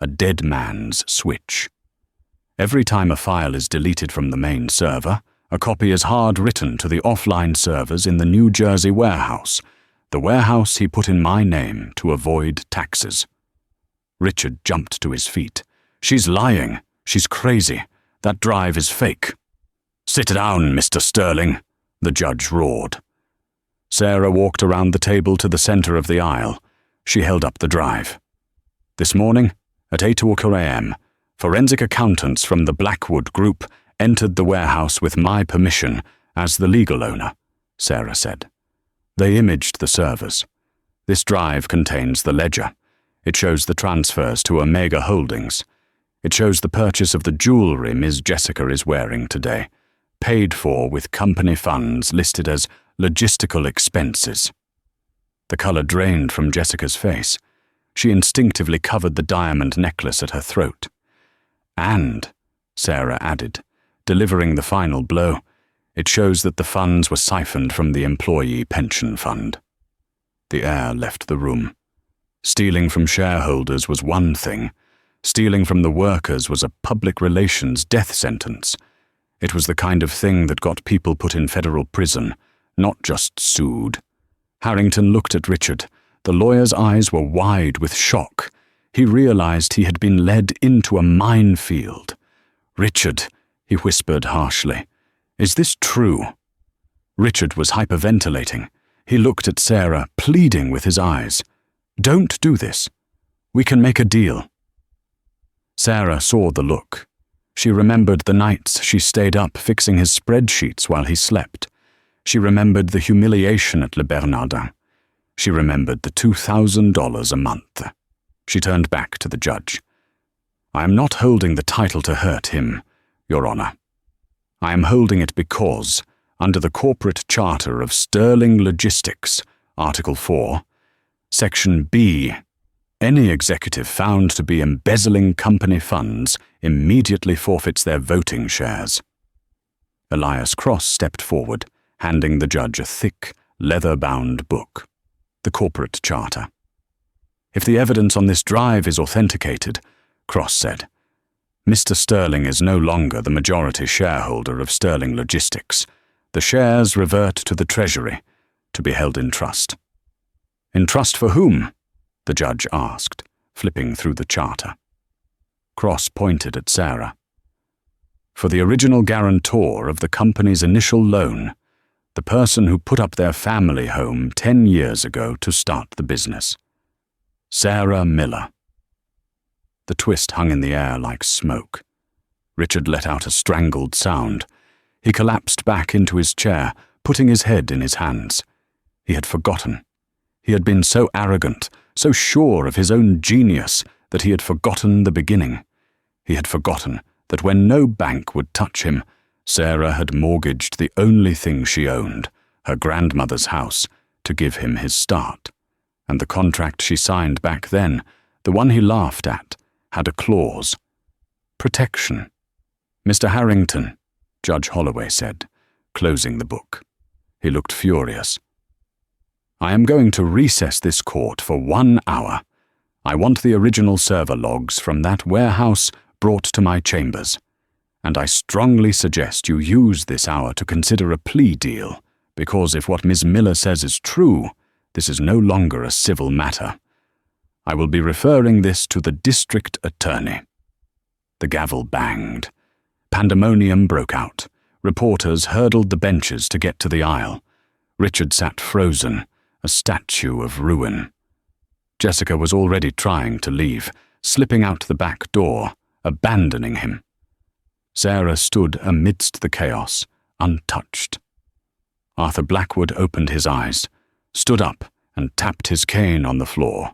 S1: a dead man's switch. Every time a file is deleted from the main server, a copy is hard-written to the offline servers in the New Jersey warehouse, the warehouse he put in my name to avoid taxes." Richard jumped to his feet. "She's lying. She's crazy. That drive is fake." "Sit down, Mr. Sterling," the judge roared. Sarah walked around the table to the center of the aisle. She held up the drive. "This morning, at 8 a.m., forensic accountants from the Blackwood Group entered the warehouse with my permission as the legal owner, Sarah said. They imaged the servers. This drive contains the ledger. It shows the transfers to Omega Holdings. It shows the purchase of the jewelry Ms. Jessica is wearing today, paid for with company funds listed as logistical expenses. The color drained from Jessica's face. She instinctively covered the diamond necklace at her throat. And, Sarah added, delivering the final blow, it shows that the funds were siphoned from the employee pension fund. The heir left the room. Stealing from shareholders was one thing. Stealing from the workers was a public relations death sentence. It was the kind of thing that got people put in federal prison, not just sued. Harrington looked at Richard. The lawyer's eyes were wide with shock. He realized he had been led into a minefield. "Richard," he whispered harshly, "is this true?" Richard was hyperventilating. He looked at Sarah, pleading with his eyes. "Don't do this. We can make a deal." Sarah saw the look. She remembered the nights she stayed up fixing his spreadsheets while he slept. She remembered the humiliation at Le Bernardin. She remembered the $2,000 a month. She turned back to the judge. "I am not holding the title to hurt him, Your Honor. I am holding it because, under the corporate charter of Sterling Logistics, Article 4, Section B, any executive found to be embezzling company funds immediately forfeits their voting shares." Elias Cross stepped forward, handing the judge a thick, leather-bound book, the corporate charter. "If the evidence on this drive is authenticated," Cross said, "Mr. Sterling is no longer the majority shareholder of Sterling Logistics. The shares revert to the Treasury, to be held in trust." "In trust for whom?" the judge asked, flipping through the charter. Cross pointed at Sarah. "For the original guarantor of the company's initial loan, the person who put up their family home 10 years ago to start the business. Sarah Miller." The twist hung in the air like smoke. Richard let out a strangled sound. He collapsed back into his chair, putting his head in his hands. He had forgotten. He had been so arrogant, so sure of his own genius, that he had forgotten the beginning. He had forgotten that when no bank would touch him, Sarah had mortgaged the only thing she owned, her grandmother's house, to give him his start. And the contract she signed back then, the one he laughed at, had a clause. Protection. "Mr. Harrington," Judge Holloway said, closing the book. He looked furious. "I am going to recess this court for 1 hour. I want the original server logs from that warehouse brought to my chambers. And I strongly suggest you use this hour to consider a plea deal, because if what Ms. Miller says is true, this is no longer a civil matter. I will be referring this to the district attorney." The gavel banged. Pandemonium broke out. Reporters hurdled the benches to get to the aisle. Richard sat frozen, a statue of ruin. Jessica was already trying to leave, slipping out the back door, abandoning him. Sarah stood amidst the chaos, untouched. Arthur Blackwood opened his eyes, stood up, and tapped his cane on the floor.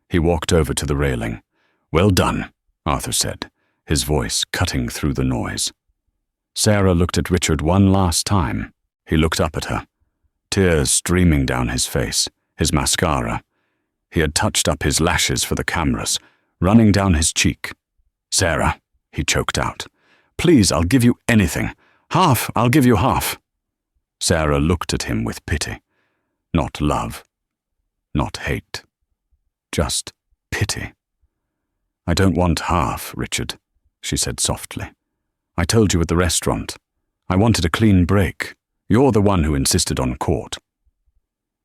S1: He walked over to the railing. "Well done," Arthur said, his voice cutting through the noise. Sarah looked at Richard one last time. He looked up at her, tears streaming down his face, his mascara. He had touched up his lashes for the cameras, running down his cheek. "Sarah," he choked out, "please, I'll give you anything. Half, I'll give you half." Sarah looked at him with pity. Not love. Not hate. Just pity. "I don't want half, Richard," she said softly. "I told you at the restaurant. I wanted a clean break. You're the one who insisted on court."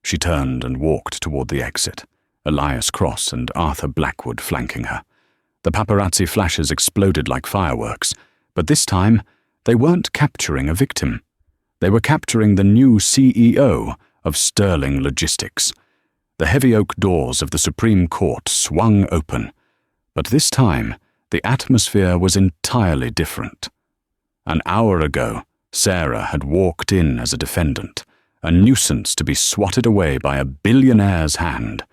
S1: She turned and walked toward the exit, Elias Cross and Arthur Blackwood flanking her. The paparazzi flashes exploded like fireworks, but this time they weren't capturing a victim. They were capturing the new CEO of Sterling Logistics. The heavy oak doors of the Supreme Court swung open, but this time the atmosphere was entirely different. An hour ago, Sarah had walked in as a defendant, a nuisance to be swatted away by a billionaire's hand.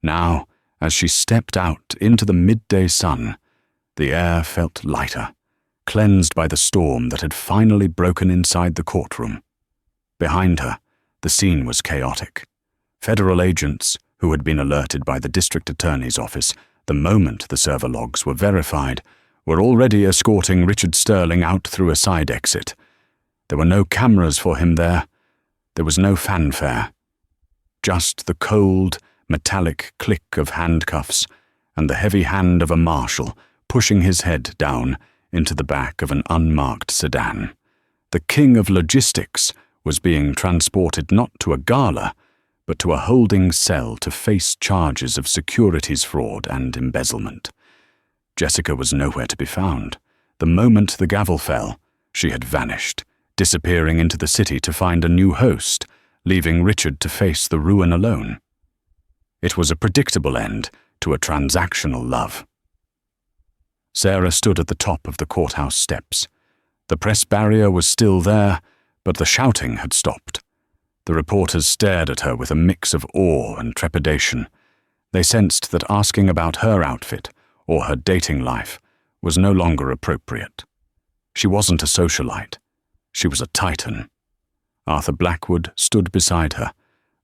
S1: Now, as she stepped out into the midday sun, the air felt lighter, cleansed by the storm that had finally broken inside the courtroom. Behind her, the scene was chaotic. Federal agents, who had been alerted by the district attorney's office the moment the server logs were verified, were already escorting Richard Sterling out through a side exit. There were no cameras for him there. There was no fanfare. Just the cold, metallic click of handcuffs and the heavy hand of a marshal pushing his head down into the back of an unmarked sedan. The king of logistics was being transported not to a gala, but to a holding cell to face charges of securities fraud and embezzlement. Jessica was nowhere to be found. The moment the gavel fell, she had vanished, disappearing into the city to find a new host, leaving Richard to face the ruin alone. It was a predictable end to a transactional love. Sarah stood at the top of the courthouse steps. The press barrier was still there, but the shouting had stopped. The reporters stared at her with a mix of awe and trepidation. They sensed that asking about her outfit or her dating life was no longer appropriate. She wasn't a socialite. She was a titan. Arthur Blackwood stood beside her,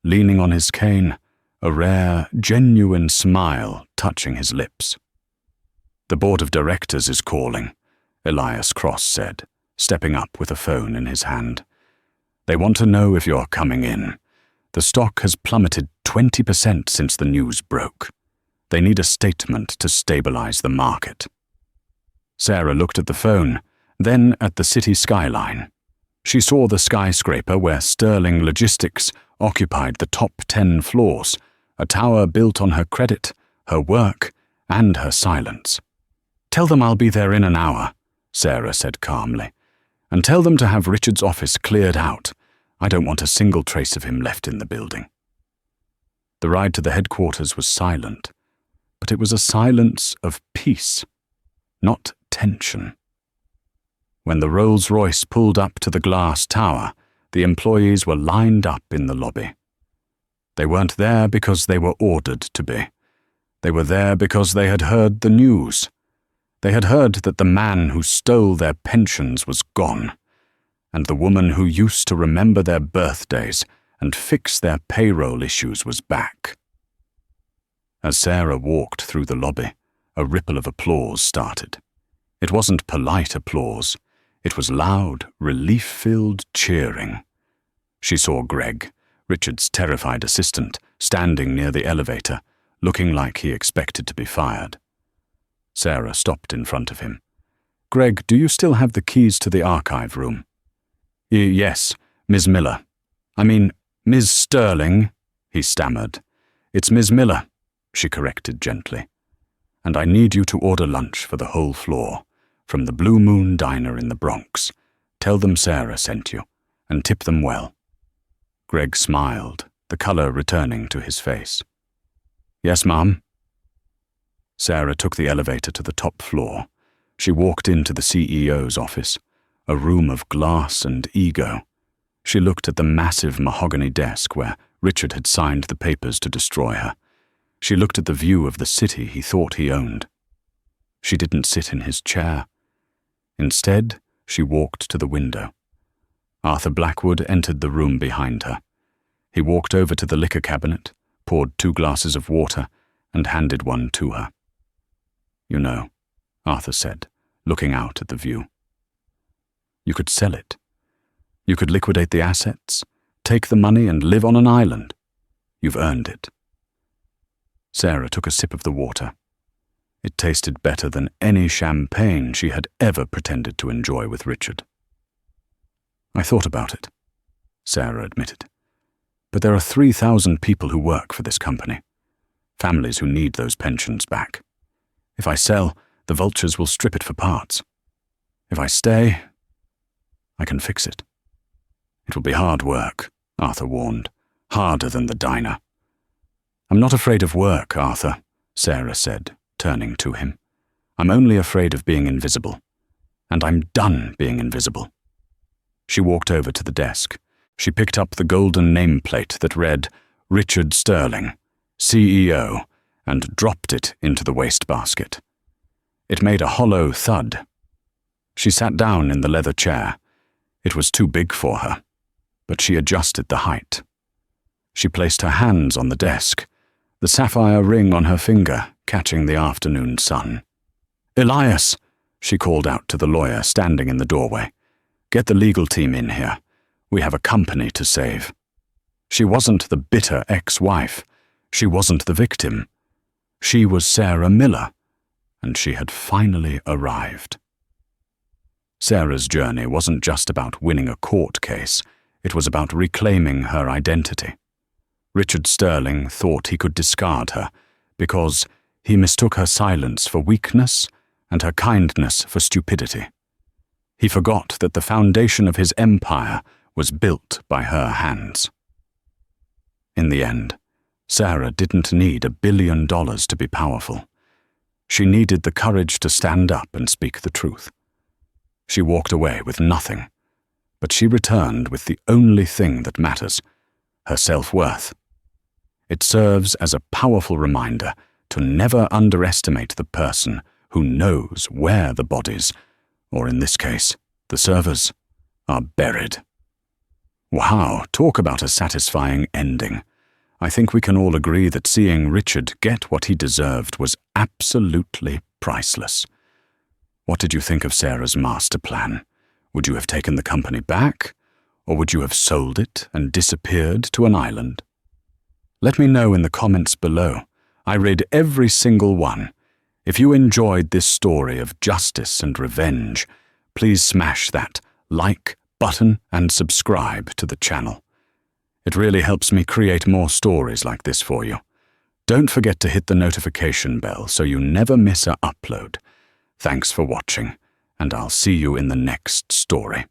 S1: leaning on his cane, a rare, genuine smile touching his lips. "The board of directors is calling," Elias Cross said, stepping up with a phone in his hand. "They want to know if you're coming in. The stock has plummeted 20% since the news broke. They need a statement to stabilize the market." Sarah looked at the phone, then at the city skyline. She saw the skyscraper where Sterling Logistics occupied the top 10 floors, a tower built on her credit, her work, and her silence. "Tell them I'll be there in an hour," Sarah said calmly. "And tell them to have Richard's office cleared out. I don't want a single trace of him left in the building." The ride to the headquarters was silent, but it was a silence of peace, not tension. When the Rolls-Royce pulled up to the glass tower, the employees were lined up in the lobby. They weren't there because they were ordered to be. They were there because they had heard the news. They had heard that the man who stole their pensions was gone, and the woman who used to remember their birthdays and fix their payroll issues was back. As Sarah walked through the lobby, a ripple of applause started. It wasn't polite applause. It was loud, relief-filled cheering. She saw Greg, Richard's terrified assistant, standing near the elevator, looking like he expected to be fired. Sarah stopped in front of him. "Greg, do you still have the keys to the archive room?" "Yes, Ms. Miller. I mean, Ms. Sterling," he stammered. "It's Ms. Miller," she corrected gently. "And I need you to order lunch for the whole floor, from the Blue Moon Diner in the Bronx. Tell them Sarah sent you, and tip them well." Greg smiled, the color returning to his face. "Yes, Ma'am." Sarah took the elevator to the top floor. She walked into the CEO's office, a room of glass and ego. She looked at the massive mahogany desk where Richard had signed the papers to destroy her. She looked at the view of the city he thought he owned. She didn't sit in his chair. Instead, she walked to the window. Arthur Blackwood entered the room behind her. He walked over to the liquor cabinet, poured 2 glasses of water, and handed one to her. "You know," Arthur said, looking out at the view. "You could sell it. You could liquidate the assets, take the money and live on an island. You've earned it." Sarah took a sip of the water. It tasted better than any champagne she had ever pretended to enjoy with Richard. "I thought about it," Sarah admitted. "But there are 3,000 people who work for this company, families who need those pensions back. If I sell, the vultures will strip it for parts. If I stay, I can fix it." "It will be hard work," Arthur warned. "Harder than the diner." "I'm not afraid of work, Arthur," Sarah said, turning to him. "I'm only afraid of being invisible. and I'm done being invisible." She walked over to the desk. She picked up the golden nameplate that read Richard Sterling, CEO, and dropped it into the wastebasket. It made a hollow thud. She sat down in the leather chair. It was too big for her, but she adjusted the height. She placed her hands on the desk, the sapphire ring on her finger catching the afternoon sun. "Elias," she called out to the lawyer standing in the doorway. "Get the legal team in here. We have a company to save." She wasn't the bitter ex-wife. She wasn't the victim. She was Sarah Miller, and she had finally arrived. Sarah's journey wasn't just about winning a court case. It was about reclaiming her identity. Richard Sterling thought he could discard her because he mistook her silence for weakness and her kindness for stupidity. He forgot that the foundation of his empire was built by her hands. In the end, Sarah didn't need $1 billion to be powerful. She needed the courage to stand up and speak the truth. She walked away with nothing, but she returned with the only thing that matters, her self-worth. It serves as a powerful reminder to never underestimate the person who knows where the bodies, or in this case, the servers, are buried. Wow, talk about a satisfying ending. I think we can all agree that seeing Richard get what he deserved was absolutely priceless. What did you think of Sarah's master plan? Would you have taken the company back, or would you have sold it and disappeared to an island? Let me know in the comments below. I read every single one. If you enjoyed this story of justice and revenge, please smash that like button and subscribe to the channel. It really helps me create more stories like this for you. Don't forget to hit the notification bell so you never miss an upload. Thanks for watching, and I'll see you in the next story.